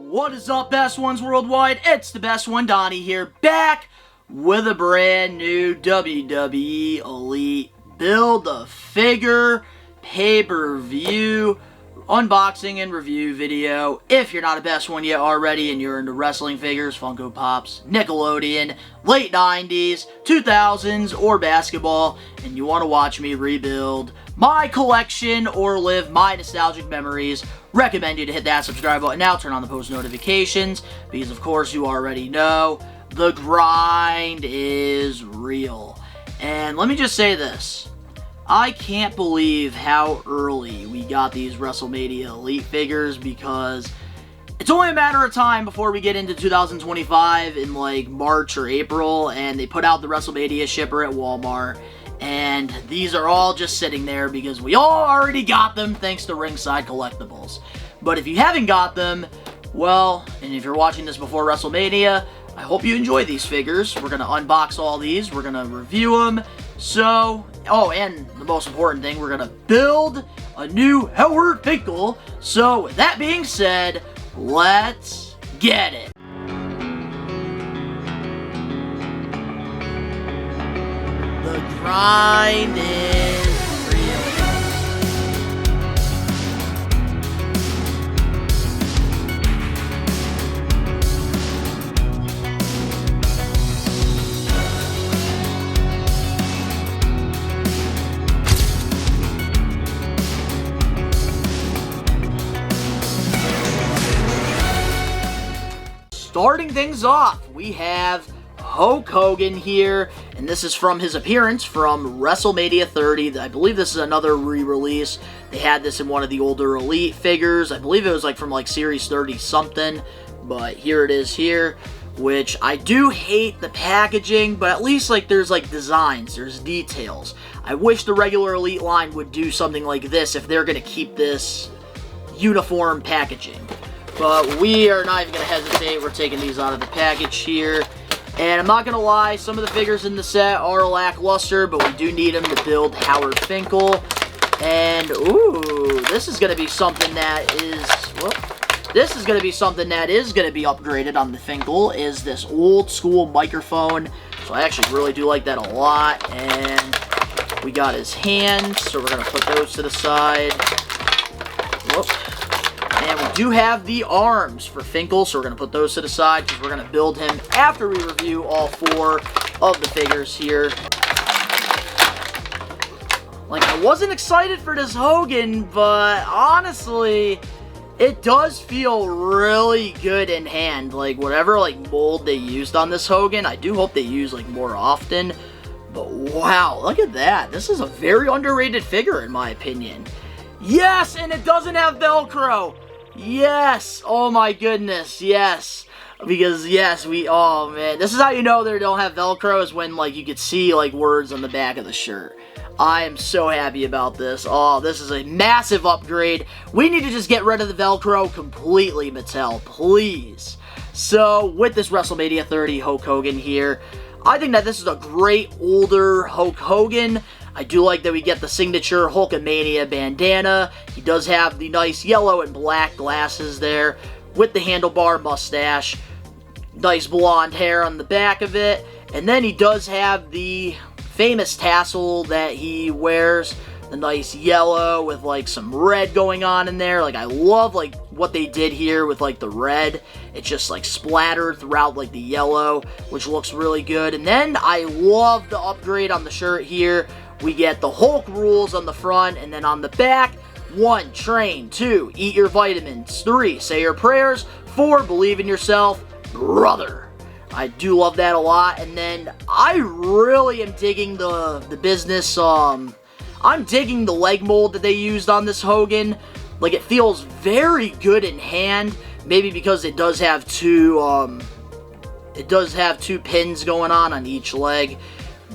What is up, best ones worldwide? It's the best one, Donnie here, back with a brand new WWE Elite Build-A-Figure pay-per-view unboxing and review video. If you're not a best one yet already and you're into wrestling figures, Funko Pops, Nickelodeon, late 90s, 2000s, or basketball, and you want to watch me rebuild my collection or live my nostalgic memories, recommend you to hit that subscribe button now, turn on the post notifications, because of course you already know, the grind is real. And let me just say this. I can't believe how early we got these Wrestlemania Elite figures, because it's only a matter of time before we get into 2025 in like March or April, and they put out the Wrestlemania shipper at Walmart, and these are all just sitting there because we all already got them thanks to Ringside Collectibles. But if you haven't got them, well, and if you're watching this before WrestleMania, I hope you enjoy these figures. We're going to unbox all these, we're going to review them, so, oh, and the most important thing, we're going to build a new Howard Finkel. So, with that being said, let's get it. The grind is real. Starting things off, we have Hulk Hogan here, and this is from his appearance from WrestleMania 30. I believe this is another re-release. They had this in one of the older Elite figures. I believe it was like from like Series 30 something, but here it is here, which I do hate the packaging, but at least like there's like designs, there's details. I wish the regular Elite line would do something like this if they're going to keep this uniform packaging. But we are not even going to hesitate. We're taking these out of the package here. And I'm not going to lie, some of the figures in the set are lackluster, but we do need them to build Howard Finkel. And, ooh, this is going to be something that is, this is going to be something that is going to be upgraded on the Finkel, is this old school microphone. So I actually really do like that a lot. And we got his hands, so we're going to put those to the side. Whoop. And we do have the arms for Finkel, so we're going to put those to the side because we're going to build him after we review all four of the figures here. Like, I wasn't excited for this Hogan, but honestly, it does feel really good in hand. Like, whatever, like, mold they used on this Hogan, I do hope they use, like, more often. But wow, look at that. This is a very underrated figure, in my opinion. Yes, and it doesn't have Velcro. Yes! Oh my goodness, yes. Because, yes, oh man. This is how you know they don't have Velcro, is when, like, you could see, like, words on the back of the shirt. I am so happy about this. Oh, this is a massive upgrade. We need to just get rid of the Velcro completely, Mattel, please. So, with this WrestleMania 30 Hulk Hogan here, I think that this is a great older Hulk Hogan. I do like that we get the signature Hulkamania bandana. He does have the nice yellow and black glasses there with the handlebar mustache. Nice blonde hair on the back of it. And then he does have the famous tassel that he wears. The nice yellow with like some red going on in there. Like, I love like what they did here with like the red. It's just like splattered throughout like the yellow, which looks really good. And then I love the upgrade on the shirt here. We get the Hulk rules on the front, and then on the back, 1, train, 2, eat your vitamins, 3, say your prayers, 4, believe in yourself, brother. I do love that a lot. And then I really am digging the business, I'm digging the leg mold that they used on this Hogan. Like, it feels very good in hand, maybe because it does have two pins going on each leg.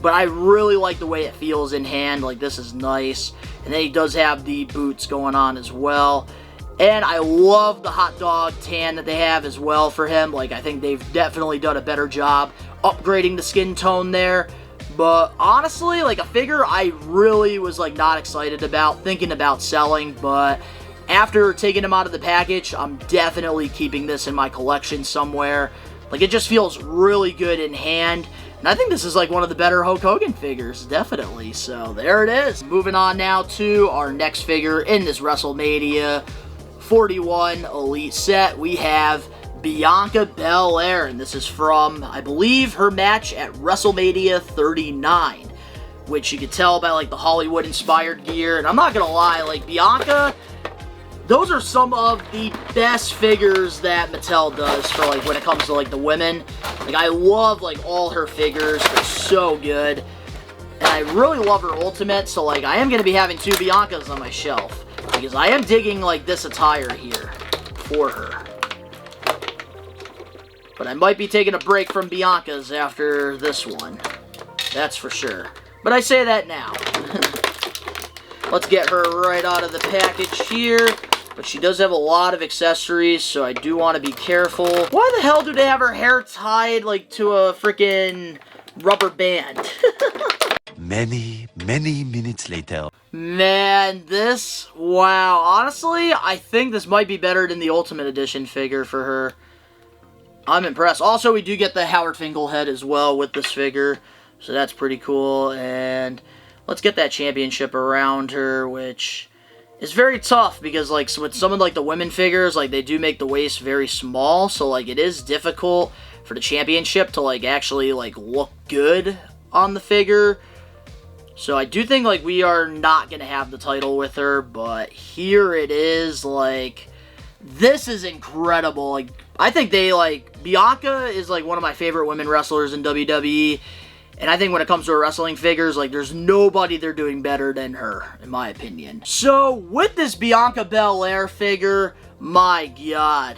But I really like the way it feels in hand. Like, this is nice. And then he does have the boots going on as well. And I love the hot dog tan that they have as well for him. Like, I think they've definitely done a better job upgrading the skin tone there. But honestly, like, a figure I really was like not excited about, thinking about selling. But After taking him out of the package, I'm definitely keeping this in my collection somewhere. Like, it just feels really good in hand. And I think this is like one of the better Hulk Hogan figures, definitely. So there it is. Moving on now to our next figure in this WrestleMania 41 Elite set. We have Bianca Belair, and this is from, I believe, her match at WrestleMania 39, which you could tell by like the Hollywood-inspired gear. And I'm not gonna lie, like Bianca, those are some of the best figures that Mattel does for like when it comes to like the women. Like, I love like all her figures. They're so good. And I really love her Ultimate, so like I am going to be having 2 Biancas on my shelf, because I am digging like this attire here for her. But I might be taking a break from Biancas after this one. That's for sure. But I say that now. Let's get her right out of the package here. But she does have a lot of accessories, so I do want to be careful. Why the hell do they have her hair tied, like, to a freaking rubber band? Many minutes later. Man, this... Wow. Honestly, I think this might be better than the Ultimate Edition figure for her. I'm impressed. Also, we do get the Howard Finkel head as well with this figure, so that's pretty cool. And let's get that championship around her, which... it's very tough because, like, with some of, like, the women figures, like, they do make the waist very small, so, like, it is difficult for the championship to, like, actually, like, look good on the figure. So I do think, like, we are not going to have the title with her, but here it is, like, this is incredible. Like, I think they, like, Bianca is, like, one of my favorite women wrestlers in WWE. And I think when it comes to her wrestling figures, like, there's nobody they're doing better than her, in my opinion. So, with this Bianca Belair figure, my God,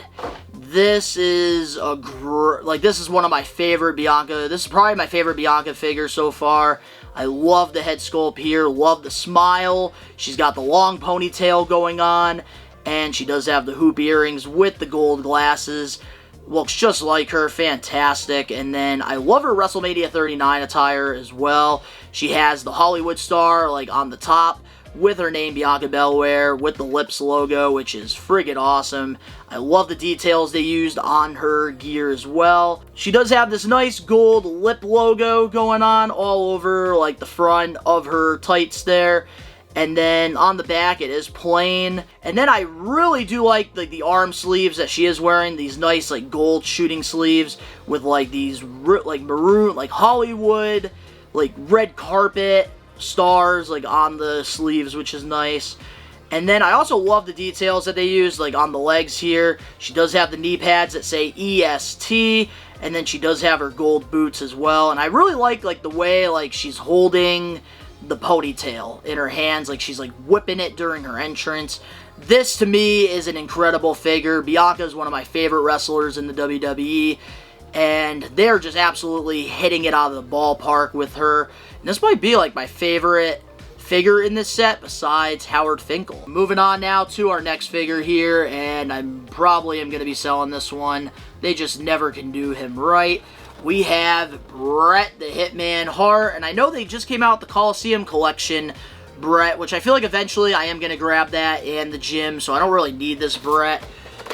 this is this is one of my favorite Bianca. This is probably my favorite Bianca figure so far. I love the head sculpt here, love the smile. She's got the long ponytail going on, and she does have the hoop earrings with the gold glasses. Looks just like her, fantastic. And then I love her WrestleMania 39 attire as well. She has the Hollywood star like on the top with her name Bianca Belair with the Lips logo, which is friggin' awesome. I love the details they used on her gear as well. She does have this nice gold lip logo going on all over like the front of her tights there. And then on the back, it is plain. And then I really do like the arm sleeves that she is wearing. These nice, like, gold shooting sleeves with, like, these, like, maroon, like, Hollywood, like, red carpet stars, like, on the sleeves, which is nice. And then I also love the details that they use, like, on the legs here. She does have the knee pads that say EST. And then she does have her gold boots as well. And I really like, the way, like, she's holding the ponytail in her hands, like she's like whipping it during her entrance. This to me is an incredible figure. Bianca is one of my favorite wrestlers in the WWE, and they're just absolutely hitting it out of the ballpark with her. And this might be like my favorite figure in this set besides Howard Finkel. Moving on now to our next figure here, and I'm probably going to be selling this one. They just never can do him right. We have Bret the Hitman Hart, and I know they just came out with the Coliseum Collection Bret, which I feel like eventually I am going to grab that and the gym, so I don't really need this Bret,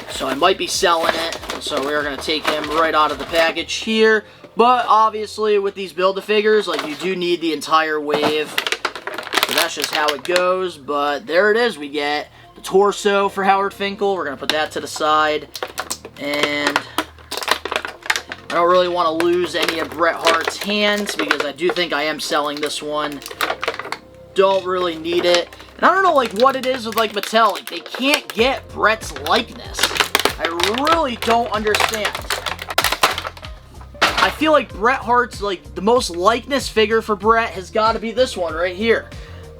so I might be selling it. So we're going to take him right out of the package here, but obviously with these Build-A-Figures, like, you do need the entire wave, so that's just how it goes. But there it is. We get the torso for Howard Finkel. We're going to put that to the side, and I don't really want to lose any of Bret Hart's hands because I do think I am selling this one. Don't really need it. And I don't know, like, what it is with, like, Mattel. Like, they can't get Bret's likeness. I really don't understand. I feel like Bret Hart's, like, the most likeness figure for Bret has got to be this one right here.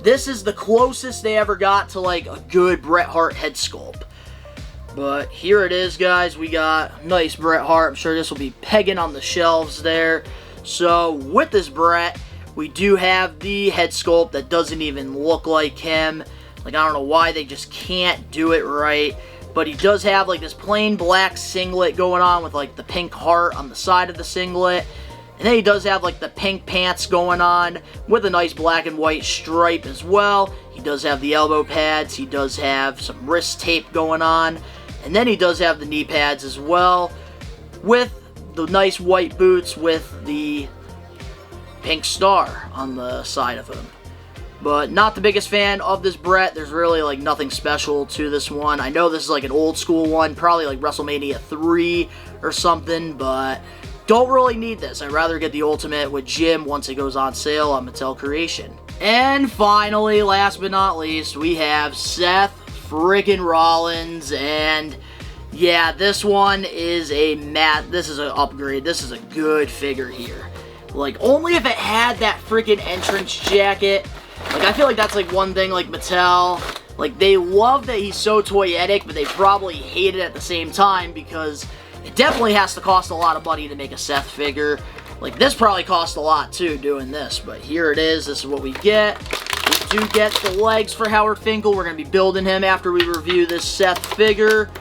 This is the closest they ever got to, like, a good Bret Hart head sculpt. But here it is, guys. We got nice Bret Hart. I'm sure this will be pegging on the shelves there. So with this Bret, we do have the head sculpt that doesn't even look like him. Like, I don't know why they just can't do it right. But he does have, like, this plain black singlet going on with, like, the pink heart on the side of the singlet. And then he does have like the pink pants going on with a nice black and white stripe as well. He does have the elbow pads. He does have some wrist tape going on. And then he does have the knee pads as well with the nice white boots with the pink star on the side of him. But not the biggest fan of this Brett. There's really like nothing special to this one. I know this is like an old school one, probably like Wrestlemania 3 or something, but don't really need this. I'd rather get the Ultimate with Jim once it goes on sale on Mattel Creation. And finally, last but not least, we have Seth freaking Rollins, and yeah, this one is this is an upgrade. This is a good figure here. Like, only if it had that freaking entrance jacket. Like, I feel like that's like one thing like Mattel, like they love that he's so toyetic, but they probably hate it at the same time because it definitely has to cost a lot of money to make a Seth figure. Like, this probably cost a lot, too, doing this. But here it is. This is what we get. We do get the legs for Howard Finkel. We're going to be building him after we review this Seth figure.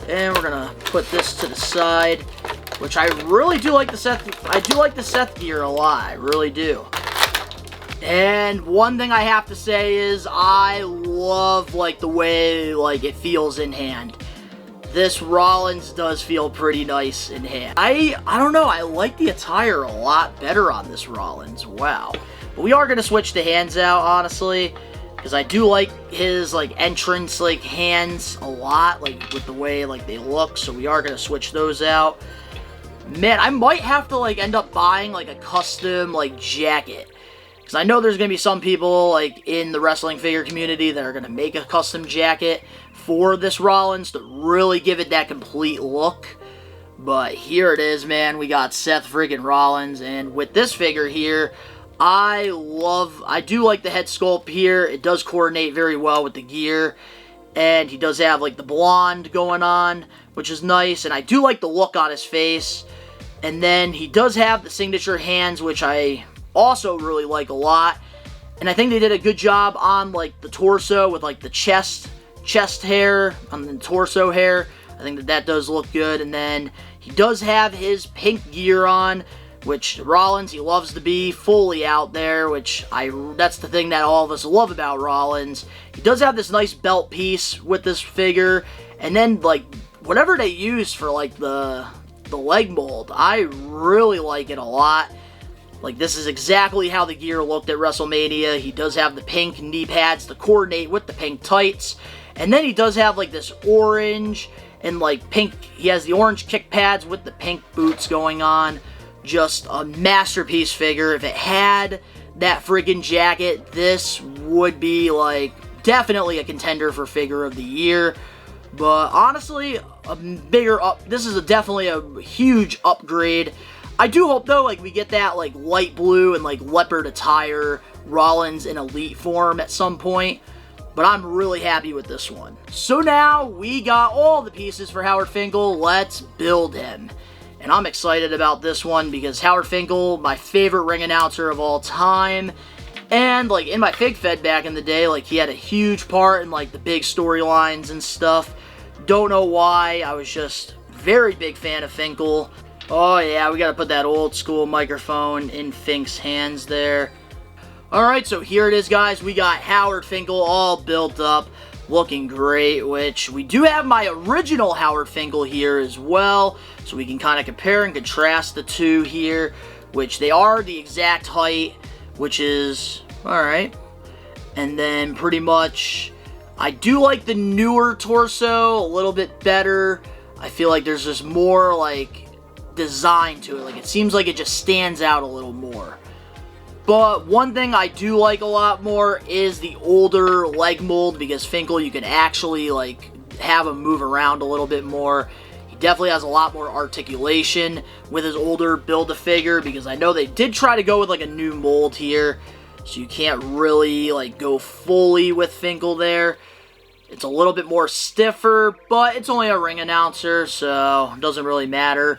And we're going to put this to the side, which I really do like the Seth. I do like the Seth gear a lot. I really do. And one thing I have to say is I love, like, the way, like, it feels in hand. This Rollins does feel pretty nice in hand. I don't know, I like the attire a lot better on this Rollins, wow. But we are going to switch the hands out, honestly, because I do like his, like, entrance, like, hands a lot, like, with the way, like, they look, so we are going to switch those out. Man, I might have to, like, end up buying, like, a custom, like, jacket. Because I know there's going to be some people, like, in the wrestling figure community that are going to make a custom jacket for this Rollins to really give it that complete look. But here it is, man. We got Seth freaking Rollins. And with this figure here, I do like the head sculpt here. It does coordinate very well with the gear. And he does have, like, the blonde going on, which is nice. And I do like the look on his face. And then he does have the signature hands, which I also really like a lot. And I think they did a good job on, like, the torso with, like, the chest hair on the torso hair. I think that does look good. And then he does have his pink gear on, which Rollins, he loves to be fully out there, which that's the thing that all of us love about Rollins. He does have this nice belt piece with this figure, and then, like, whatever they use for, like, the leg mold, I really like it a lot. Like, this is exactly how the gear looked at WrestleMania. He does have the pink knee pads to coordinate with the pink tights. And then he does have, like, this orange and, like, pink. He has the orange kick pads with the pink boots going on. Just a masterpiece figure. If it had that freaking jacket, this would be, like, definitely a contender for figure of the year. But honestly, this is definitely a huge upgrade. I do hope, though, like, we get that, like, light blue and, like, leopard attire Rollins in elite form at some point. But I'm really happy with this one. So now we got all the pieces for Howard Finkel. Let's build him. And I'm excited about this one because Howard Finkel, my favorite ring announcer of all time. And, like, in my Fig Fed back in the day, like, he had a huge part in, like, the big storylines and stuff. Don't know why. I was just very big fan of Finkel. Oh, yeah, we gotta put that old school microphone in Fink's hands there. Alright, so here it is, guys. We got Howard Finkel all built up, looking great, which we do have my original Howard Finkel here as well, so we can kind of compare and contrast the two here, which they are the exact height, which is alright. And then pretty much, I do like the newer torso a little bit better. I feel like there's just more, like, design to it. Like, it seems like it just stands out a little more. But one thing I do like a lot more is the older leg mold, because Finkel, you can actually, like, have him move around a little bit more. He definitely has a lot more articulation with his older Build-A-Figure, because I know they did try to go with, like, a new mold here, so you can't really, like, go fully with Finkel there. It's a little bit more stiffer, but it's only a ring announcer, so it doesn't really matter.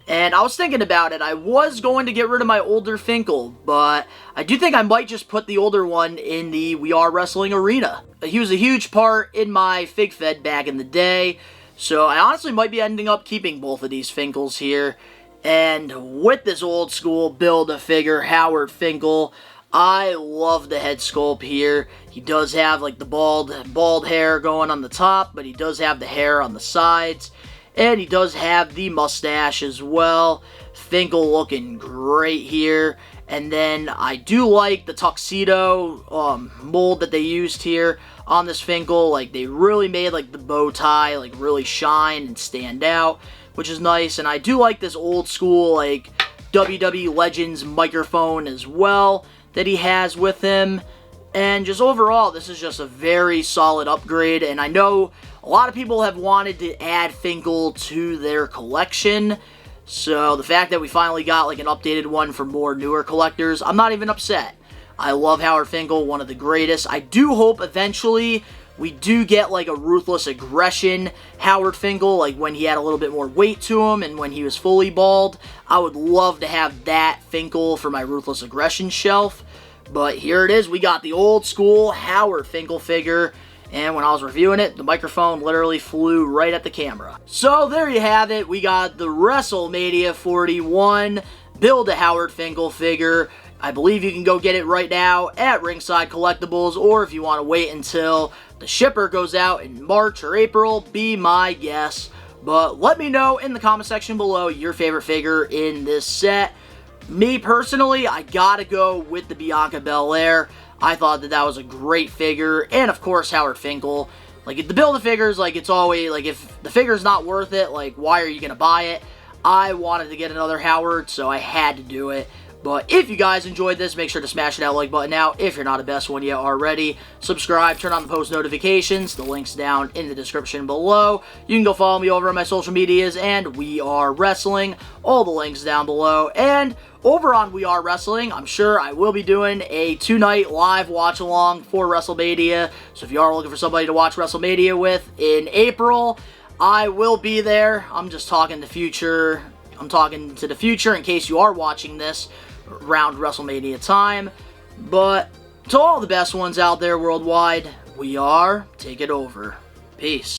And I was thinking about it. I was going to get rid of my older Finkel, but I do think I might just put the older one in the We Are Wrestling arena. He was a huge part in my Fig Fed back in the day, so I honestly might be ending up keeping both of these Finkels here. And with this old school Build-A-Figure Howard Finkel, I love the head sculpt here. He does have like the bald hair going on the top, but he does have the hair on the sides. And he does have the mustache as well. Finkel looking great here. And then I do like the tuxedo mold that they used here on this Finkel. Like, they really made like the bow tie like really shine and stand out, which is nice. And I do like this old school like WWE Legends microphone as well that he has with him. And just overall, this is just a very solid upgrade. And I know a lot of people have wanted to add Finkel to their collection. So the fact that we finally got like an updated one for more newer collectors, I'm not even upset. I love Howard Finkel, one of the greatest. I do hope eventually we do get like a Ruthless Aggression Howard Finkel, like when he had a little bit more weight to him and when he was fully bald. I would love to have that Finkel for my Ruthless Aggression shelf. But here it is, we got the old school Howard Finkel figure. And when I was reviewing it, the microphone literally flew right at the camera. So there you have it. We got the WrestleMania 41 Build-A-Howard Finkel figure. I believe you can go get it right now at Ringside Collectibles, or if you want to wait until the shipper goes out in March or April, be my guest. But let me know in the comment section below your favorite figure in this set. Me personally, I gotta go with the Bianca Belair. I thought that that was a great figure, and of course Howard Finkel. Like, if the Build-A-Figures, like, it's always, like, if the figure's not worth it, like, why are you gonna buy it? I wanted to get another Howard, so I had to do it. But if you guys enjoyed this, make sure to smash that like button now. If you're not a best one yet already, subscribe, turn on the post notifications. The link's down in the description below. You can go follow me over on my social medias, and We Are Wrestling. All the links down below. And over on We Are Wrestling, I'm sure I will be doing a 2-night live watch-along for WrestleMania. So if you are looking for somebody to watch WrestleMania with in April, I will be there. I'm just talking the future. I'm talking to the future in case you are watching this around WrestleMania time. But to all the best ones out there worldwide, we are. Take it over. Peace.